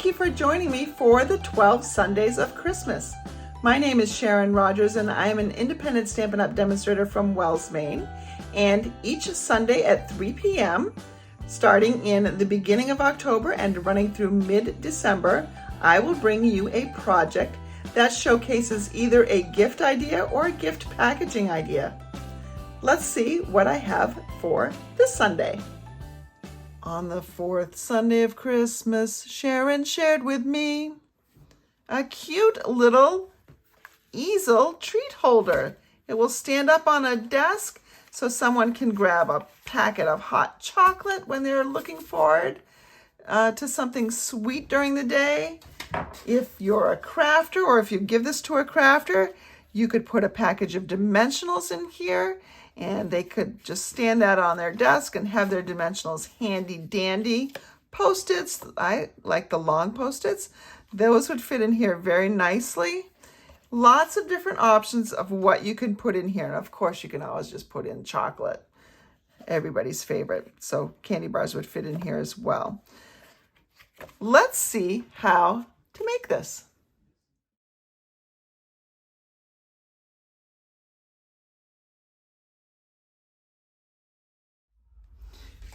Thank you for joining me for the 12 Sundays of Christmas. My name is Sharon Rogers and I am an independent Stampin' Up! Demonstrator from Wells, Maine. And each Sunday at 3 p.m., starting in the beginning of October and running through mid-December, I will bring you a project that showcases either a gift idea or a gift packaging idea. Let's see what I have for this Sunday. On the fourth Sunday of Christmas, Sharon shared with me a cute little easel treat holder. It will stand up on a desk so someone can grab a packet of hot chocolate when they're looking forward to something sweet during the day. If you're a crafter or if you give this to a crafter, you could put a package of dimensionals in here and they could just stand that on their desk and have their dimensionals handy dandy. Post-its, I like the long post-its. Those would fit in here very nicely. Lots of different options of what you can put in here. And of course, you can always just put in chocolate, everybody's favorite. So candy bars would fit in here as well. Let's see how to make this.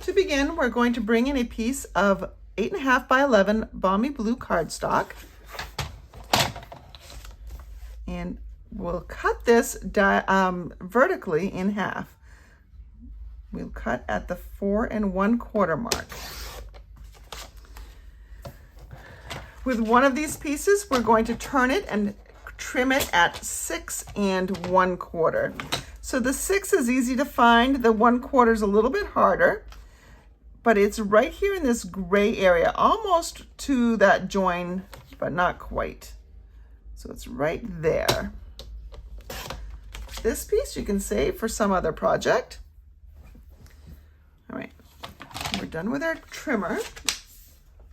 To begin, we're going to bring in a piece of 8.5 by 11 balmy blue cardstock. And we'll cut this vertically in half. We'll cut at the 4 1/4 mark. With one of these pieces, we're going to turn it and trim it at 6 1/4. So the 6 is easy to find. The 1/4 is a little bit harder, but it's right here in this gray area, almost to that join, but not quite. So it's right there. This piece you can save for some other project. All right, we're done with our trimmer.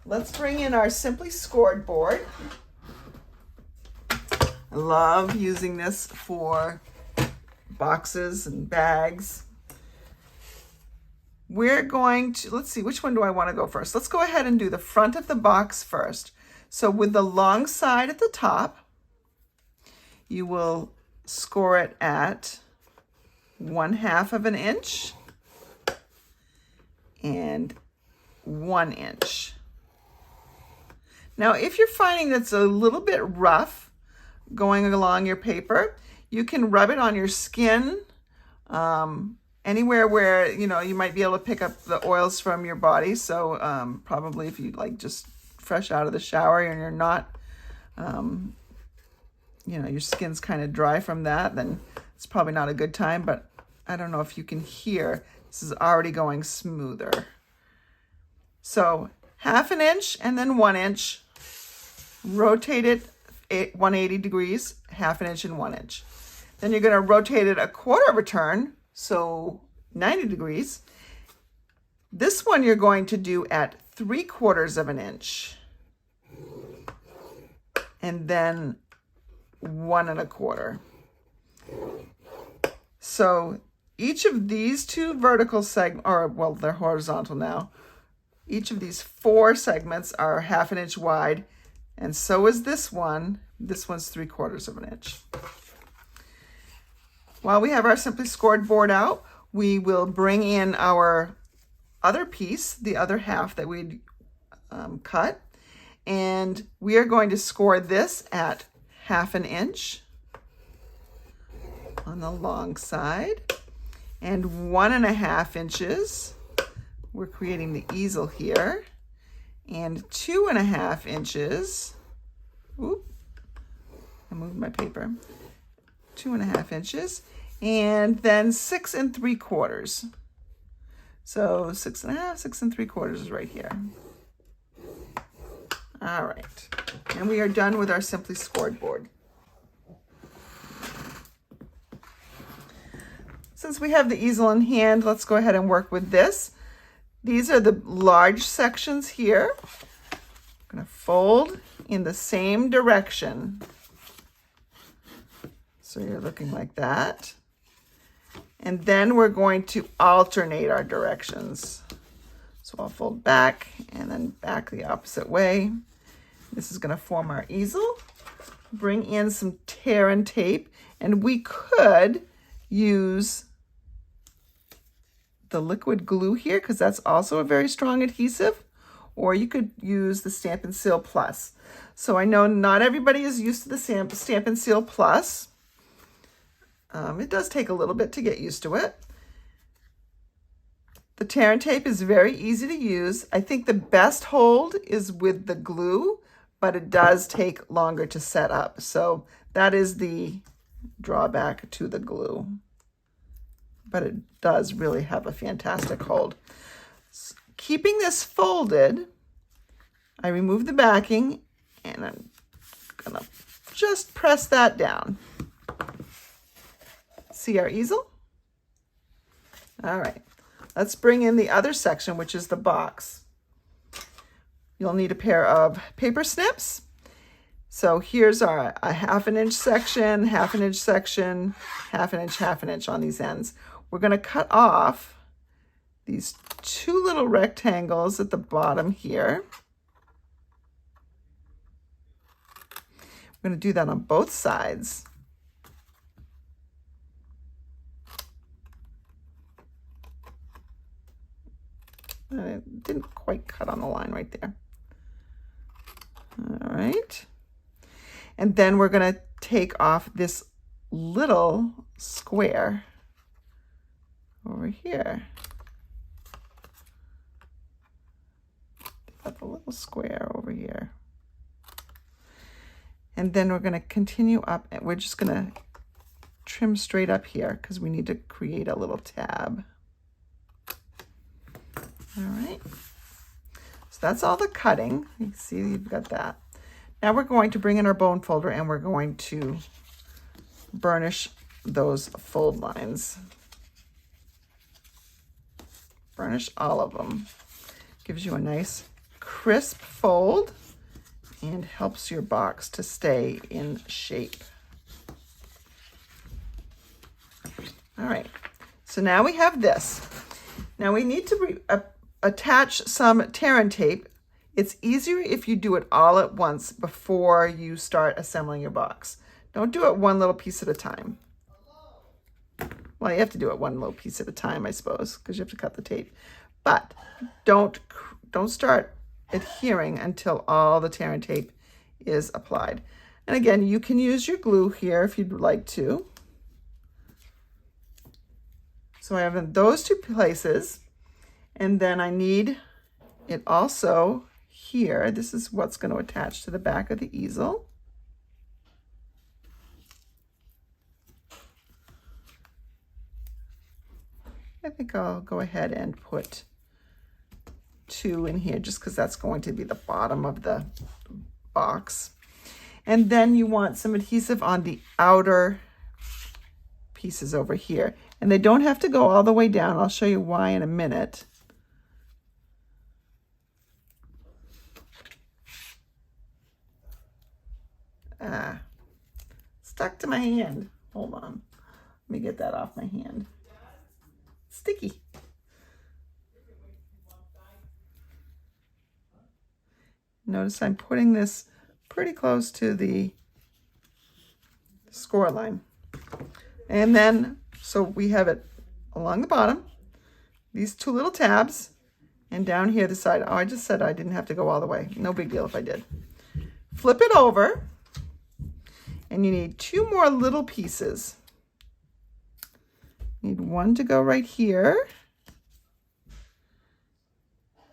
Let's bring in our Simply Scored board. I love using this for boxes and bags. We're going to, let's see, which one do I want to go first? Let's go ahead and do the front of the box first. So with the long side at the top, you will score it at 1/2 of an inch and 1 inch. Now, if you're finding that's a little bit rough going along your paper, you can rub it on your skin, anywhere where, you know, you might be able to pick up the oils from your body. So probably if you like just fresh out of the shower and you're not, you know, your skin's kind of dry from that, then it's probably not a good time. But I don't know if you can hear, this is already going smoother. So 1/2 inch and then 1 inch. Rotate it 180 degrees, 1/2 inch and 1 inch. Then you're going to rotate it 1/4 of a turn, so 90 degrees. This one you're going to do at 3/4 of an inch. And then 1 1/4. So each of these two vertical segments, or well, they're horizontal now. Each of these 4 segments are 1/2 inch wide, and so is this one. This one's 3/4 of an inch. While we have our Simply Scored board out, we will bring in our other piece, the other half that we'd cut, and we are going to score this at 1/2 inch on the long side and 1 1/2 inches. We're creating the easel here, and 2 1/2 inches. Oop, I moved my paper. 2 1/2 inches, and then 6 3/4. So 6 1/2, 6 3/4 is right here. All right, and we are done with our Simply Scored board. Since we have the easel in hand, let's go ahead and work with this. These are the large sections here. I'm going to fold in the same direction. So you're looking like that. And then we're going to alternate our directions. So I'll fold back and then back the opposite way. This is going to form our easel. Bring in some tear and tape, and we could use the liquid glue here because that's also a very strong adhesive, or you could use the Stampin' Seal Plus. So I know not everybody is used to the Stampin' Seal Plus. It does take a little bit to get used to it. The tear and tape is very easy to use. I think the best hold is with the glue, but it does take longer to set up. So that is the drawback to the glue. But it does really have a fantastic hold. So keeping this folded, I remove the backing and I'm gonna just press that down. See our easel? All right, let's bring in the other section, which is the box. You'll need a pair of paper snips. So here's a 1/2 inch section, 1/2 inch section, 1/2 inch on these ends. We're gonna cut off these 2 little rectangles at the bottom here. We're gonna do that on both sides. It didn't quite cut on the line right there. All right. And then we're going to take off this little square over here. Take off a little square over here. And then we're going to continue up, and we're just going to trim straight up here because we need to create a little tab. All right, so that's all the cutting. You can see you've got that. Now we're going to bring in our bone folder and we're going to burnish those fold lines. Burnish all of them. Gives you a nice crisp fold and helps your box to stay in shape. All right, so now we have this. Now we need to attach some tear and tape. It's easier if you do it all at once before you start assembling your box. Don't do it one little piece at a time. Well, you have to do it one little piece at a time, I suppose, because you have to cut the tape. But don't start adhering until all the tear and tape is applied. And again, you can use your glue here if you'd like to. So I have in those 2 places. And then I need it also here. This is what's going to attach to the back of the easel. I think I'll go ahead and put 2 in here just because that's going to be the bottom of the box. And then you want some adhesive on the outer pieces over here. And they don't have to go all the way down. I'll show you why in a minute. Stuck to my hand. Hold on. Let me get that off my hand. Sticky. Notice I'm putting this pretty close to the score line. And then, so we have it along the bottom, these 2 little tabs, and down here the side. Oh, I just said I didn't have to go all the way. No big deal if I did. Flip it over. And you need 2 more little pieces. You need 1 to go right here.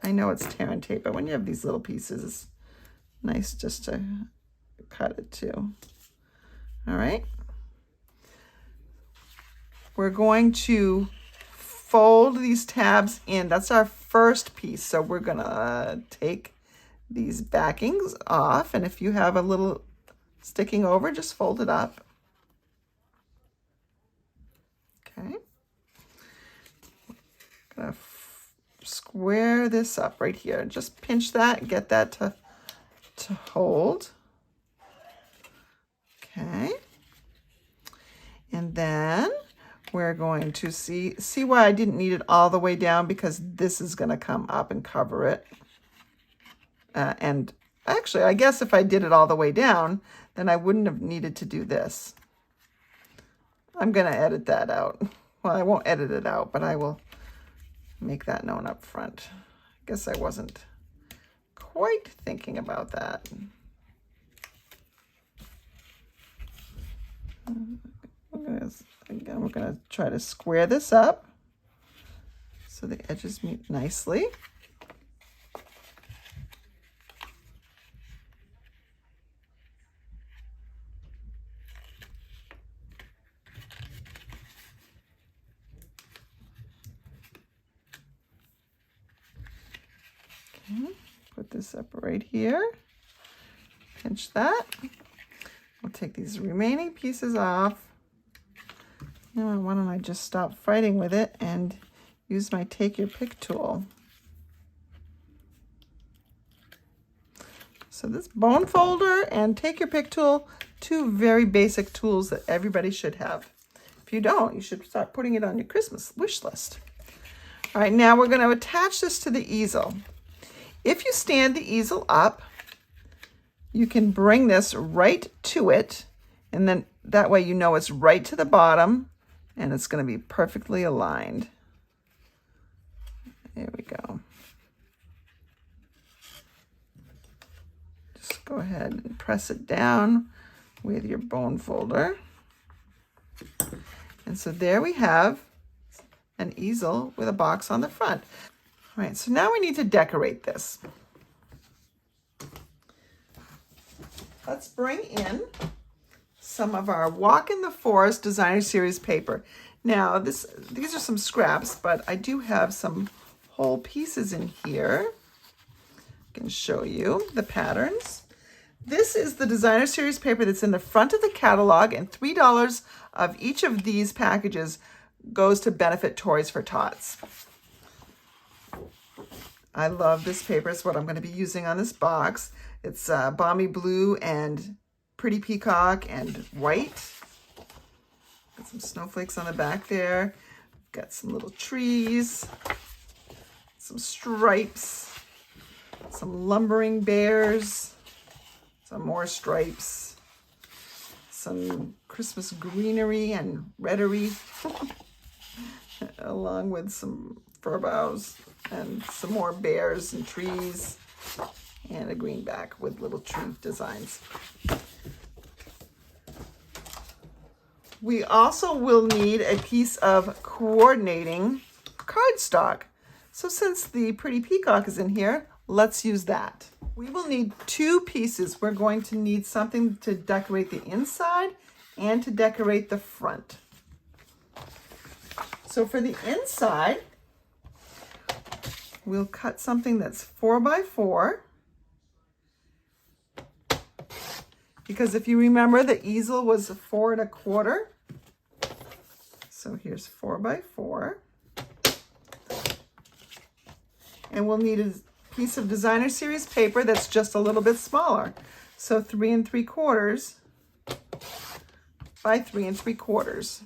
I know it's tear and tape, but when you have these little pieces, it's nice just to cut it too. All right. We're going to fold these tabs in. That's our first piece. So we're gonna take these backings off, and if you have a little sticking over, just fold it up. Okay. Gonna square this up right here. Just pinch that and get that to hold. Okay. And then we're going to see why I didn't need it all the way down, because this is going to come up and cover it and Actually, I guess if I did it all the way down, then I wouldn't have needed to do this. I'm going to edit that out. Well, I won't edit it out, but I will make that known up front. I guess I wasn't quite thinking about that. We're going to try to square this up so the edges meet nicely. Okay, put this up right here. Pinch that. We'll take these remaining pieces off. Now, why don't I just stop fighting with it and use my Take Your Pick tool. So this bone folder and Take Your Pick tool, two very basic tools that everybody should have. If you don't, you should start putting it on your Christmas wish list. All right, now we're going to attach this to the easel. If you stand the easel up, you can bring this right to it, and then that way you know it's right to the bottom and it's going to be perfectly aligned. There we go. Just go ahead and press it down with your bone folder. And so there we have an easel with a box on the front. All right, so now we need to decorate this. Let's bring in some of our Walk in the Forest Designer Series paper. Now, these are some scraps, but I do have some whole pieces in here. I can show you the patterns. This is the Designer Series paper that's in the front of the catalog, and $3 of each of these packages goes to benefit Toys for Tots. I love this paper. It's what I'm going to be using on this box. It's balmy blue and pretty peacock and white. Got some snowflakes on the back there. Got some little trees, some stripes, some lumbering bears, some more stripes, some Christmas greenery and reddery, along with some fir boughs and some more bears and trees, and a greenback with little tree designs. We also will need a piece of coordinating cardstock. So since the pretty peacock is in here, let's use that. We will need two pieces. We're going to need something to decorate the inside and to decorate the front. So for the inside, we'll cut something that's 4 by 4. Because if you remember, the easel was 4 1/4. So here's 4 by 4. And we'll need a piece of Designer Series paper that's just a little bit smaller. So 3 3/4 by 3 3/4.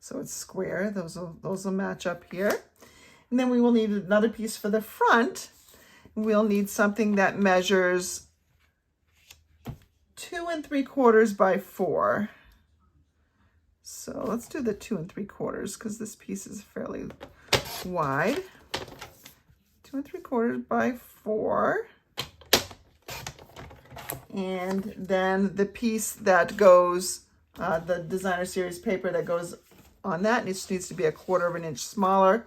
So it's square. Those will match up here. And then we will need another piece for the front. We'll need something that measures 2 3/4 by 4. So let's do the 2 3/4 because this piece is fairly wide. 2 3/4 by 4. And then the piece that goes, the Designer Series paper that goes on that needs to be 1/4 inch smaller.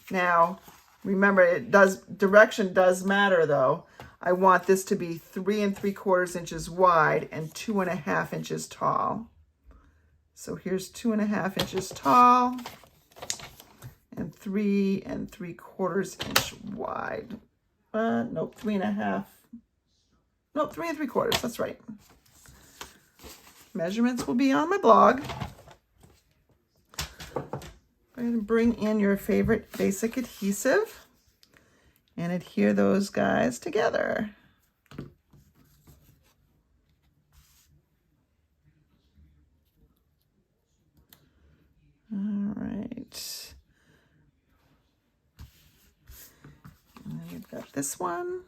Now, remember, direction does matter though. I want this to be 3 3/4 inches wide and 2 1/2 inches tall. So here's 2 1/2 inches tall and 3 3/4 inch wide. Nope, 3 1/2. Nope, 3 3/4. That's right. Measurements will be on my blog. Go ahead and bring in your favorite basic adhesive and adhere those guys together. And then we've got this one.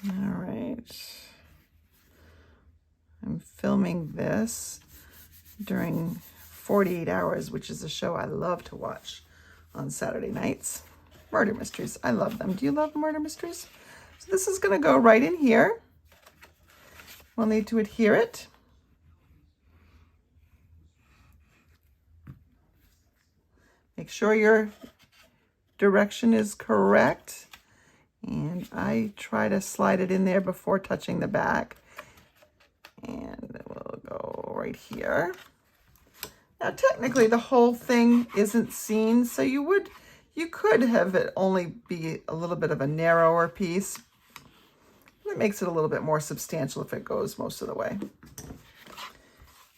All right. I'm filming this during 48 Hours, which is a show I love to watch on Saturday nights. Murder mysteries. I love them. Do you love murder mysteries? So this is going to go right in here. We'll need to adhere it. Make sure your direction is correct. And I try to slide it in there before touching the back. And we'll go right here. Now, technically, the whole thing isn't seen, so you could have it only be a little bit of a narrower piece. It makes it a little bit more substantial if it goes most of the way.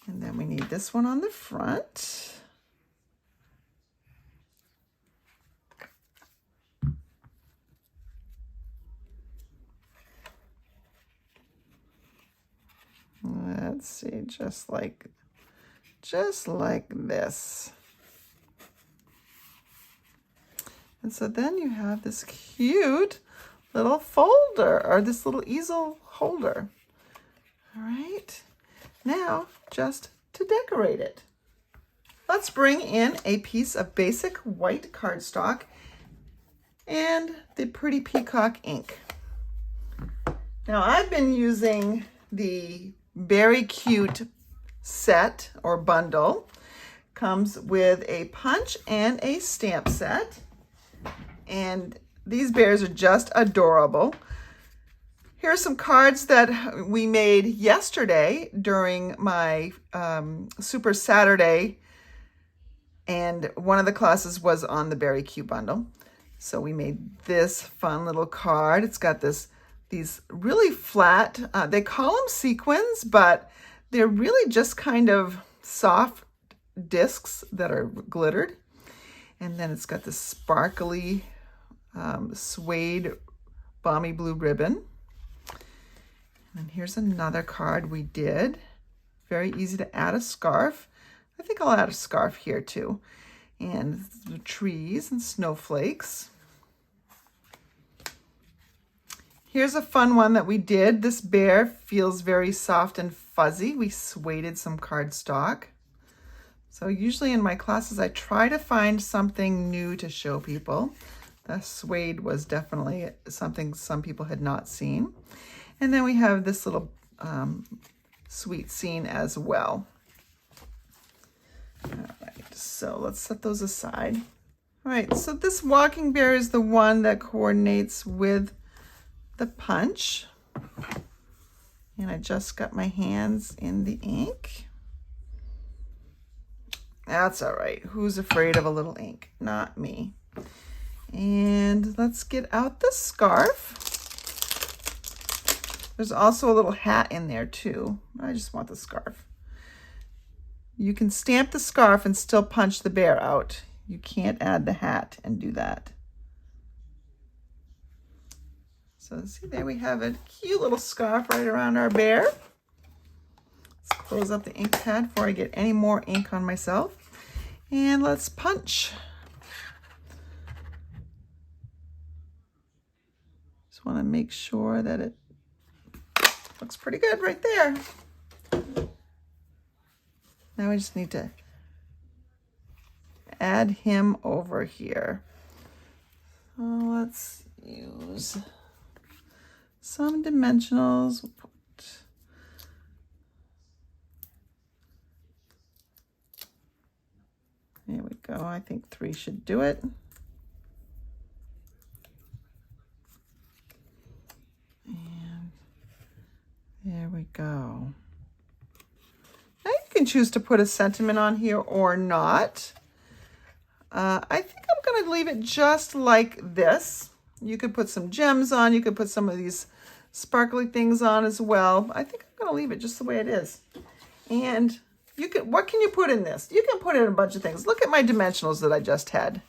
And then we need this one on the front. Let's see, just like this. And so then you have this cute little folder, or this little easel holder. All right, now just to decorate it. Let's bring in a piece of basic white cardstock and the Pretty Peacock ink. Now I've been using the Very Cute set or bundle. Comes with a punch and a stamp set. And these bears are just adorable. Here are some cards that we made yesterday during my Super Saturday. And one of the classes was on the Very Cute bundle. So we made this fun little card. It's got these really flat, they call them sequins, but they're really just kind of soft discs that are glittered. And then it's got this sparkly suede balmy blue ribbon. And here's another card we did. Very easy to add a scarf. I think I'll add a scarf here too. And the trees and snowflakes. Here's a fun one that we did. This bear feels very soft and fuzzy. We sueded some cardstock. So usually in my classes, I try to find something new to show people. The suede was definitely something some people had not seen. And then we have this little sweet scene as well. All right, so let's set those aside. All right, so this walking bear is the one that coordinates with the punch. And I just got my hands in the ink. That's all right. Who's afraid of a little ink? Not me. And let's get out the scarf. There's also a little hat in there too. I just want the scarf. You can stamp the scarf and still punch the bear out. You can't add the hat and do that. So see, there we have a cute little scarf right around our bear. Let's close up the ink pad before I get any more ink on myself. And let's punch. Just want to make sure that it looks pretty good right there. Now we just need to add him over here. So let's use some dimensionals. We'll put there we go. I think 3 should do it. And there we go. Now you can choose to put a sentiment on here or not. I think I'm going to leave it just like this. You could put some gems on. You could put some of these sparkly things on as well. I think I'm going to leave it just the way it is. And you can, what can you put in this? You can put in a bunch of things. Look at my dimensionals that I just had.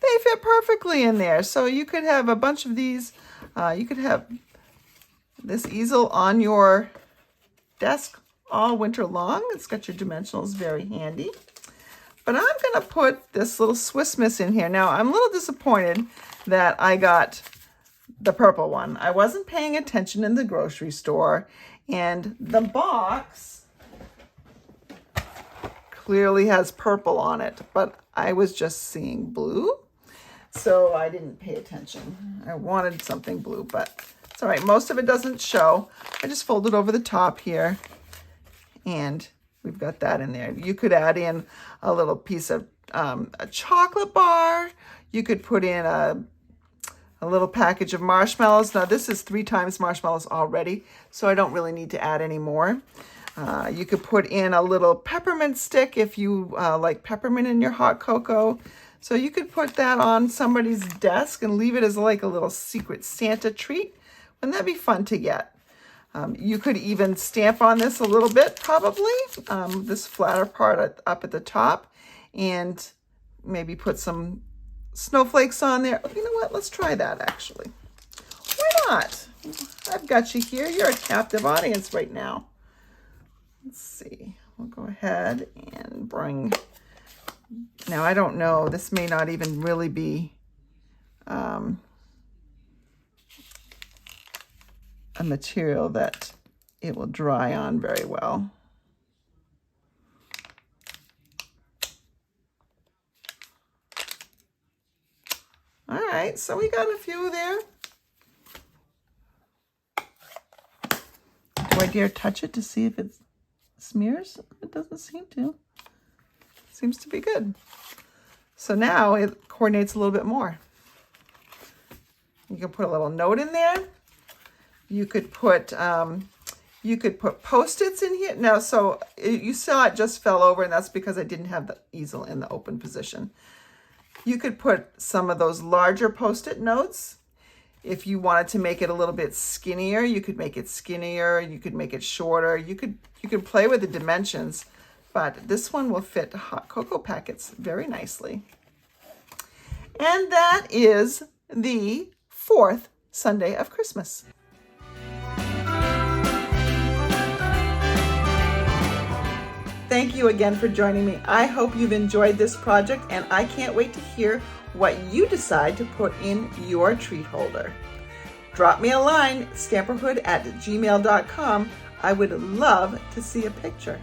they fit perfectly in there. So you could have a bunch of these. You could have this easel on your desk all winter long. It's got your dimensionals very handy. But I'm going to put this little Swiss Miss in here. Now, I'm a little disappointed that I got the purple one. I wasn't paying attention in the grocery store, and the box clearly has purple on it, but I was just seeing blue, so I didn't pay attention. I wanted something blue, but it's all right. Most of it doesn't show. I just folded over the top here, and we've got that in there. You could add in a little piece of a chocolate bar. You could put in a little package of marshmallows. Now this is 3 times marshmallows already, so I don't really need to add any more. You could put in a little peppermint stick if you like peppermint in your hot cocoa. So you could put that on somebody's desk and leave it as like a little secret Santa treat. Wouldn't that be fun to get? You could even stamp on this a little bit, probably, this flatter part up at the top, and maybe put some snowflakes on there. You know what? Let's try that, actually. Why not? I've got you here. You're a captive audience right now. Let's see. We'll go ahead and bring... Now, I don't know. This may not even really be a material that it will dry on very well. All right, so we got a few there. Do I dare touch it to see if it smears? It doesn't seem to. Seems to be good. So now it coordinates a little bit more. You can put a little note in there. You could put Post-its in here. Now, so you saw it just fell over, and that's because I didn't have the easel in the open position. You could put some of those larger Post-it notes. If you wanted to make it a little bit skinnier, you could make it skinnier. You could make it shorter. You could play with the dimensions, but this one will fit hot cocoa packets very nicely. And that is the 4th Sunday of Christmas. Thank you again for joining me. I hope you've enjoyed this project, and I can't wait to hear what you decide to put in your treat holder. Drop me a line, stamperhood@gmail.com. I would love to see a picture.